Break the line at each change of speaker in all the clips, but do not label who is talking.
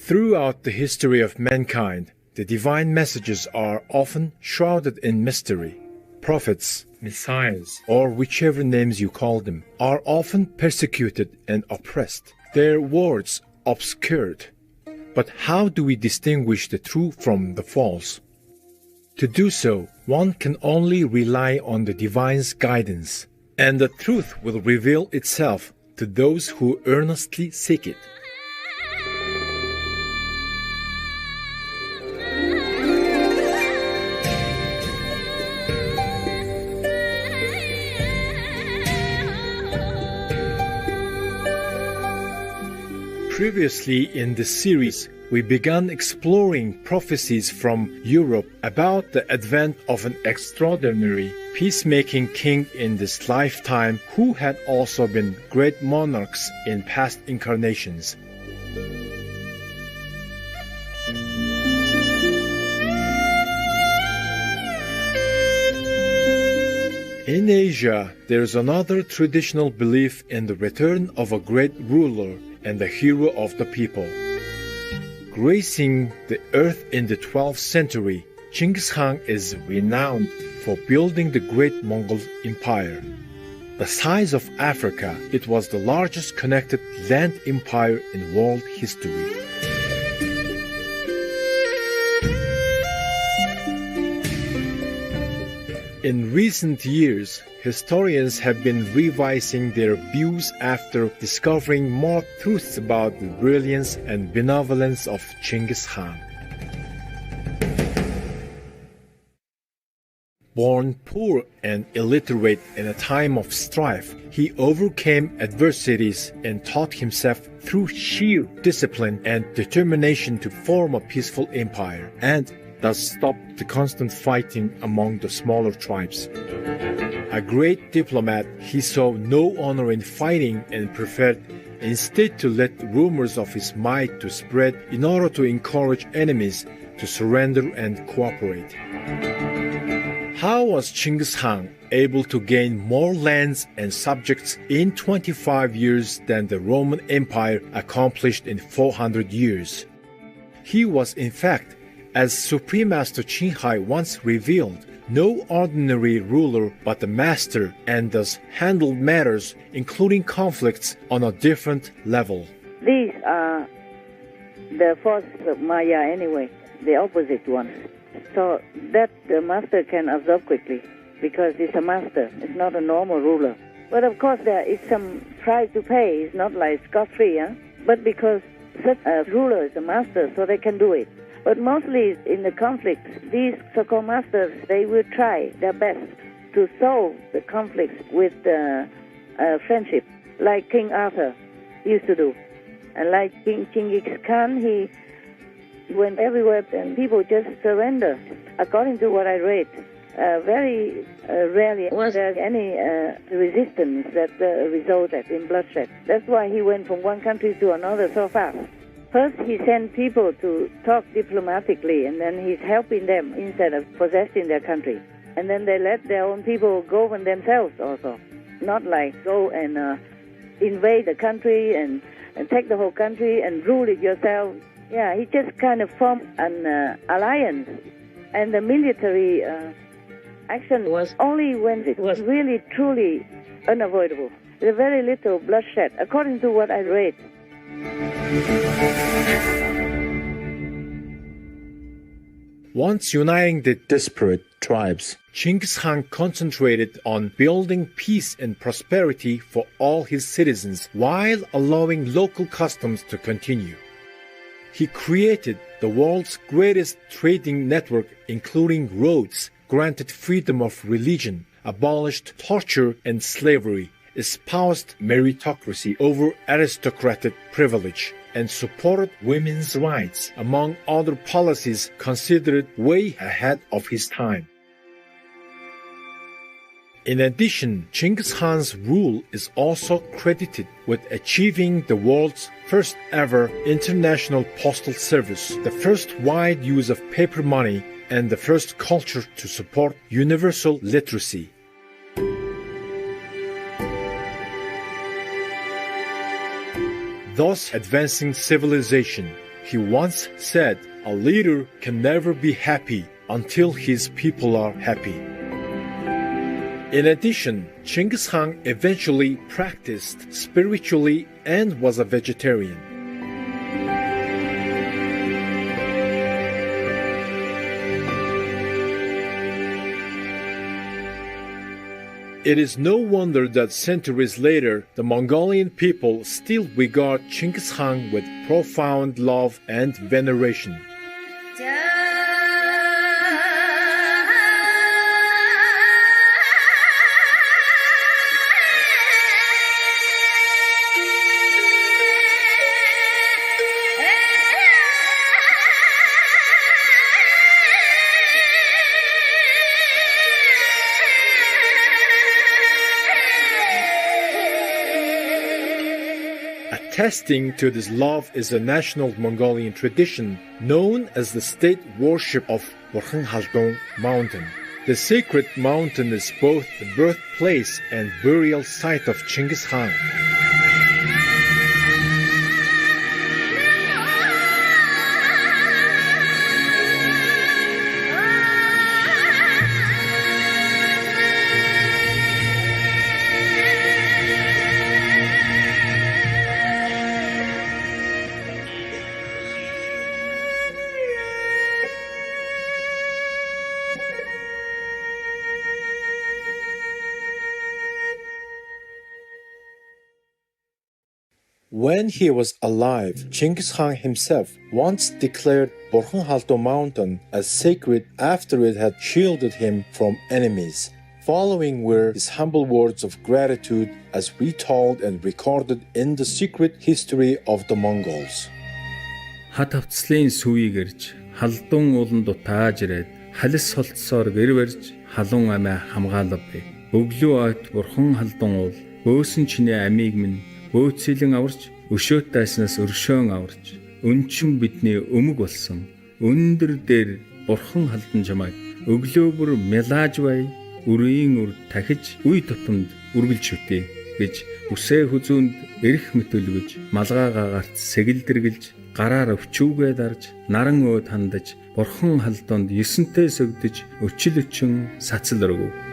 Throughout the history of mankind, the divine messages are often shrouded in mystery. Prophets, messiahs, or whichever names you call them, are often persecuted and oppressed, their words obscured. But how do we distinguish the true from the false? To do so, one can only rely on the divine's guidance, and the truth will reveal itself to those who earnestly seek it. Previously in this series, we began exploring prophecies from Europe about the advent of an extraordinary peacemaking king in this lifetime who had also been great monarchs in past incarnations. In Asia, there is another traditional belief in the return of a great ruler and the hero of the people. Gracing the earth in the 12th century, Genghis Khan is renowned for building the great Mongol Empire. The size of Africa, it was the largest connected land empire in world history. In recent years, historians have been revising their views after discovering more truths about the brilliance and benevolence of Genghis Khan. Born poor and illiterate in a time of strife, he overcame adversities and taught himself through sheer discipline and determination to form a peaceful empire, and thus stopped the constant fighting among the smaller tribes. A great diplomat, he saw no honor in fighting and preferred instead to let rumors of his might to spread in order to encourage enemies to surrender and cooperate. How was Genghis Khan able to gain more lands and subjects in 25 years than the Roman Empire accomplished in 400 years? He was in fact, as Supreme Master Qin Hai once revealed, no ordinary ruler but a master, and thus handled matters, including conflicts, on a different level.
These are the forces of Maya anyway, the opposite ones. So that the master can absorb quickly, because it's a master, it's not a normal ruler. But of course there is some price to pay, it's not like scot-free, but because such a ruler is a master, so they can do it. But mostly in the conflicts, these so-called masters, they will try their best to solve the conflicts with friendship, like King Arthur used to do. And like King Genghis Khan, he went everywhere and people just surrender. According to what I read, very rarely was there any resistance that resulted in bloodshed. That's why he went from one country to another so fast. First, he sent people to talk diplomatically, and then he's helping them instead of possessing their country. And then they let their own people govern themselves also. Not like go and invade the country and take the whole country and rule it yourself. Yeah, he just kind of formed an alliance. And the military action was only when it was really, truly unavoidable. There's very little bloodshed, according to what I read.
Once uniting the disparate tribes, Genghis Khan concentrated on building peace and prosperity for all his citizens while allowing local customs to continue. He created the world's greatest trading network, including roads, granted freedom of religion, abolished torture and slavery, espoused meritocracy over aristocratic privilege, and supported women's rights, among other policies considered way ahead of his time. In addition, Genghis Khan's rule is also credited with achieving the world's first ever international postal service, the first wide use of paper money, and the first culture to support universal literacy. Thus advancing civilization, He once said, "A leader can never be happy until his people are happy." In addition, Genghis Khan eventually practiced spiritually and was a vegetarian. It is no wonder that centuries later, the Mongolian people still regard Genghis Khan with profound love and veneration. Attesting to this love is a national Mongolian tradition known as the state worship of Borkhanghaldong mountain. The sacred mountain is both the birthplace and burial site of Genghis Khan. When he was alive, Genghis Khan himself once declared Borkhanghaldong mountain as sacred after it had shielded him from enemies. Following were his humble words of gratitude as retold and recorded in the secret history of the Mongols.
Хат хавцлын сүвийг ирж, халдун уулан дутааж ирээд, халис холцсоор гэр барьж, халуун амиа хамгаалав. Өглөө ойт бурхан халдун уул, бөөсөн чиний амийг минь бөөцөлөн аварч, өшөөт дайснаас өршөөн аварч, өнчин бидний өмг болсон. Өндөр дээр бурхан халдан чамайг өглөө бүр мелааж бай, үрийн үр тахиж, үе тутамд үргэлж шүтээ гэж үсээ хүзүүнд эрх мэтөлгөж, малгай гаагаарт сэгэлдэргэлж, гараар өвчүүгээ дарж, наран өөд хандаж, бурхан халдонд 9-тэй сөгдөж, өчил өчөн сацал өргөв.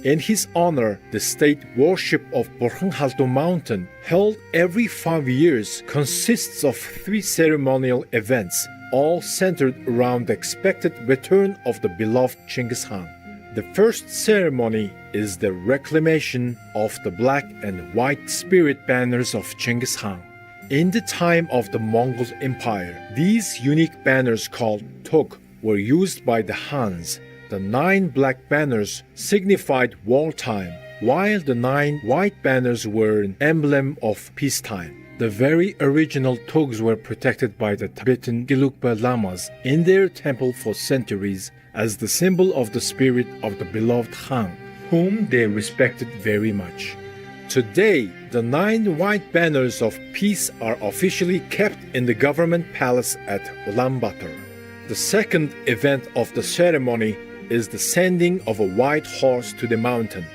In his honor, the state worship of Borkhanghaldong mountain, held every 5 years, consists of 3 ceremonial events, all centered around the expected return of the beloved Genghis Khan. The first ceremony is the reclamation of the black and white spirit banners of Genghis Khan. In the time of the Mongol Empire, these unique banners called tok were used by the Hans. The 9 black banners signified wartime, while the 9 white banners were an emblem of peacetime. The very original togs were protected by the Tibetan Gelugpa Lamas in their temple for centuries as the symbol of the spirit of the beloved Khan, whom they respected very much. Today, the 9 white banners of peace are officially kept in the government palace at Ulaanbaatar. The second event of the ceremony is the sending of a white horse to the mountain.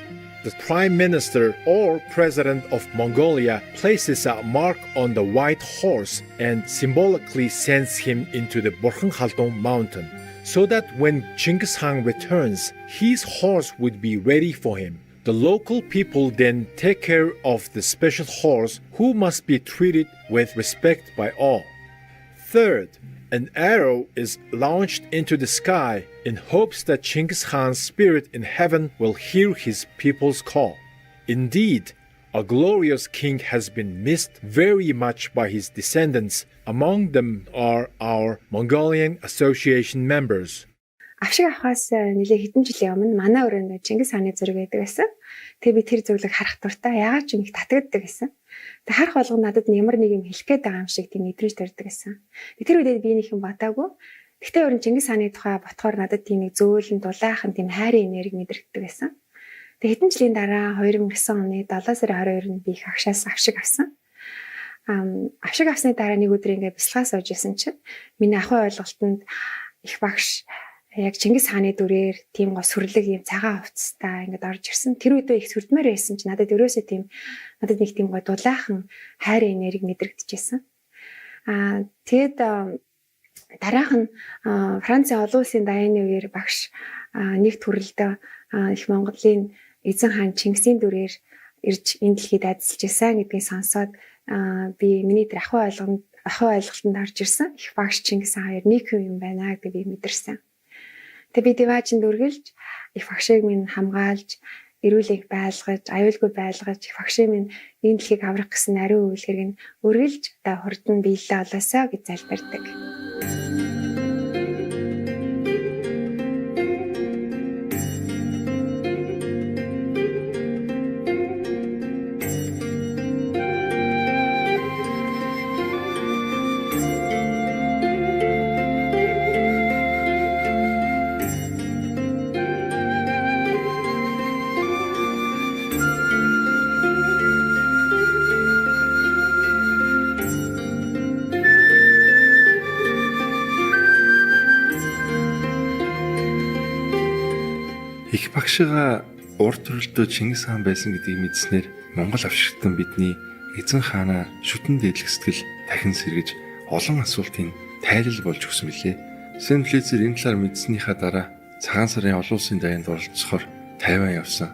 The Prime Minister or President of Mongolia places a mark on the white horse and symbolically sends him into the Borkhanghaldong mountain, so that when Genghis Khan returns, his horse would be ready for him. The local people then take care of the special horse, who must be treated with respect by all. Third, an arrow is launched into the sky in hopes that Genghis Khan's spirit in heaven will hear his people's call. Indeed, a glorious king has been missed very much by his descendants. Among them are our Mongolian Association members.
Авшиг авахаас нэлээ хэдэн жилийн өмнө манай өрөөнд Чингис хааны зураг байдаг гэсэн. Тэгээ би тэр зургийг харах дуртай яагаад ч юм их татагддаг гэсэн. Тэг харах болгоно надад ямар нэг юм хэлэх гээд байгаа юм шиг тийм мэдрэмж төрдөг гэсэн. Тэр үедээ би нэг юм бодаагүй. Гэхдээ өрн Чингис хааны тухай ботхоор надад тийм нэг зөөлөн дулаахан тийм хайрын энерги мэдрэгддэг гэсэн. Тэг хэдэн жилийн дараа 2009 оны 7 сарын 22-нд би их агшаас авшиг авсан. Авшиг авсны дараа нэг өдөр ингээд бяцлагаас сууж исэн чинь миний ахуй ойлголтод их багш яг Чингис хааны дүрээр тийм гоо сүрлэг юм цагаан хувцастай ингээд орж ирсэн. Тэр үед их сүрдмээр байсан чи надад ерөөсөө тийм надад нэг тийм гоо дулаахан хайр энерги мэдрэгдэжсэн. Тэгээд дараах нь Францын олон улсын дайны үеэр багш нэг төрөлдөө их Монголын эзэн хаан Чингисийн дүрээр ирж энэ дэлхийд ажиллаж исэн гэдгийг сонсоод би миний тэр ахуй ойлголтод орж ирсэн. Их багш Чингис хаан хоёр нэг юм байна гэдэг би мэдэрсэн. Тэгээ би диваажинд үргэлж их багшийг минь хамгаалж, эрүүлэг байлгаж, аюулгүй байлгаж, их багшийг минь энэ дэлхийг аврах гэсэн ариун үйлхэрэг нь үргэлж хурдан биелээ олоосоо гэж залбирдаг.
Их багшигаа урд төрөлтөө Чингис хаан байсан гэдгийг мэдснээр Монгол авшигтан бидний эзэн хаанаа шүтэн дээдлэх сэтгэл дахин сэргэж олон асуултын тайлал болж өгсөн билээ. Сен-Флицер энэ талаар мэдснийхаа дараа цагаан сарын олон улсын дайнд оролцохоор Тайван явсан.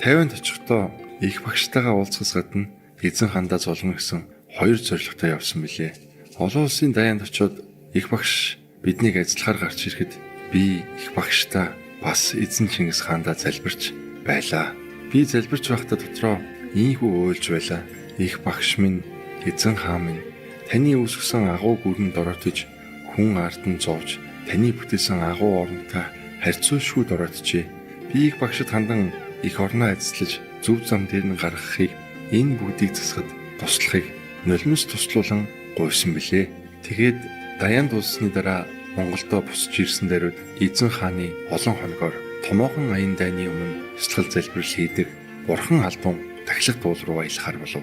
Тайванд очихдоо их багштайгаа уулзахаас гадна эзэн хаандаа золгоно гэсэн хоёр зорилготой явсан билээ. Олон улсын дайнд очиод их багш биднийг ажиллахаар гарч ирэхэд би их багштай бас эзэн Чингис хаандаа залбирч байлаа. Би залбирч байхдаа дотроо ийхүү уйлж байлаа. Их багш минь, эзэн хаан минь, таны үүсгэсэн агуу гүрэнд дороотож, хүн ардан зовж, таны бүтээсэн агуу оронтой харьцуулшгүй дорооджээ. Би их багшид хандан их орноо эзэслэж, зөв зам дээр нь гаргахыг, энэ бүгдийг засахад туслахыг нулимс туслуулан гуйсан билээ. Тэгээд даян дууссаны дараа Монголдо бусж ирсэн даруйд эзэн хааны олон хоногоор томоохон аян дайны өмнө ёслол залбирал хийдэг Бурхан халдун тахилга дуул руу аялахаар болов.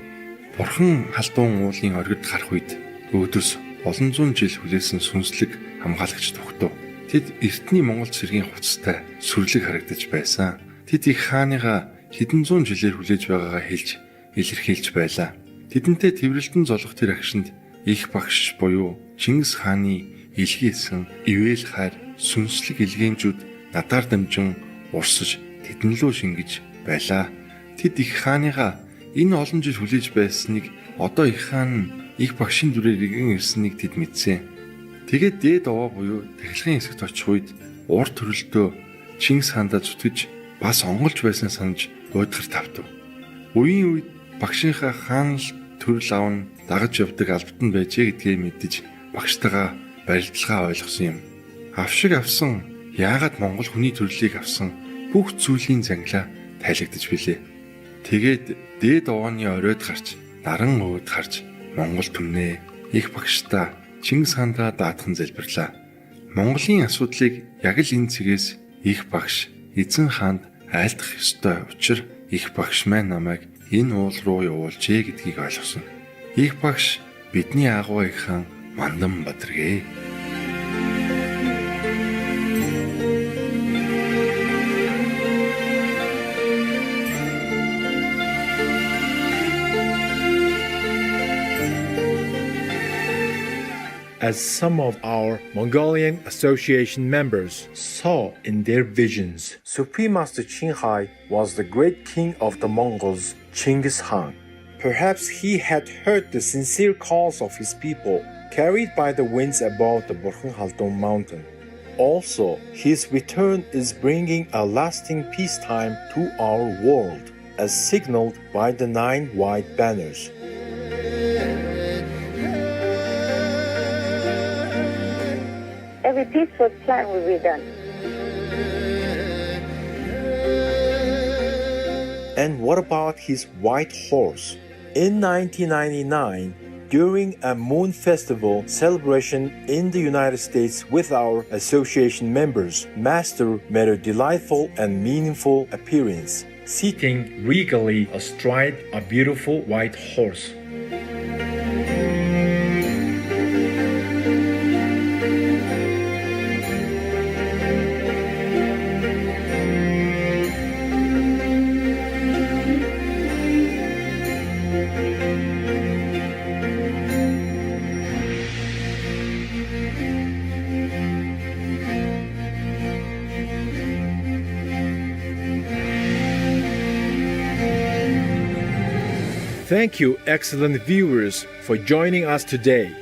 Бурхан халдун уулын оргид гарах үед өөдөөс олон зуун жил хүлээсэн сүнслэг хамгаалагч тогтов. Тэд эртний Монгол цэргийн хувцастай сүрлэг харагдаж байсан. Тэд их хааныгаа хэдэн зуун жилээр хүлээж байгаагаа хэлж илэрхийлж байлаа. Тэдэнтэй тэврэлтэн золох тэр агшинд их багш буюу Чингис хааны илгээсэн ивэл хайр сүнслэг илгээнжүүд надаар дамжин урсаж тэднлөө шингэж байлаа. Тэд их хааныгаа энэ олон жил хүлээж байсныг одоо их хаан их багшийн дүрээр игэн ирснийг тэд мэдсэн. Тэгээд дээд овоо буюу тахилгын хэсэгт очих үед урд төрөлтөө Чингис хаандаа зүтгэж бас онголж байсан санаж уйдгар тавтав. Үеийн үед багшийнхаа хаанл төрөл аван дагаж явдаг албатан байжээ гэдгээ мэдэж багштайгаа барилдалгаа ойлгосон юм. Авшиг авсан яагаад Монгол хүний төрлийг авсан бүх зүйлийн зангилаа тайлагдаж билээ. Тэгээд дээд овооны оройд гарч наран өөд харж Монгол түмнээ их багштаа Чингис хаандаа даатхан залбирлаа. Монголын асуудлыг яг л энэ цэгээс их багш эзэн хаанд айлдах ёстой учир их багш маань намайг энэ уул руу явуулжээ гэдгийг ойлгосон. Их багш бидний агуу их хаан Мандан Бадаргээ.
As some of our Mongolian Association members saw in their visions, Supreme Master Qinghai was the great king of the Mongols, Genghis Khan. Perhaps he had heard the sincere calls of his people, carried by the winds above the Burkhan Haldun mountain. Also, his return is bringing a lasting peacetime to our world, as signaled by the 9 white banners.
Every peaceful plan will be done.
And what about his white horse? In 1999, during a moon festival celebration in the United States with our association members, Master made a delightful and meaningful appearance, sitting regally astride a beautiful white horse. Thank you, excellent viewers, for joining us today.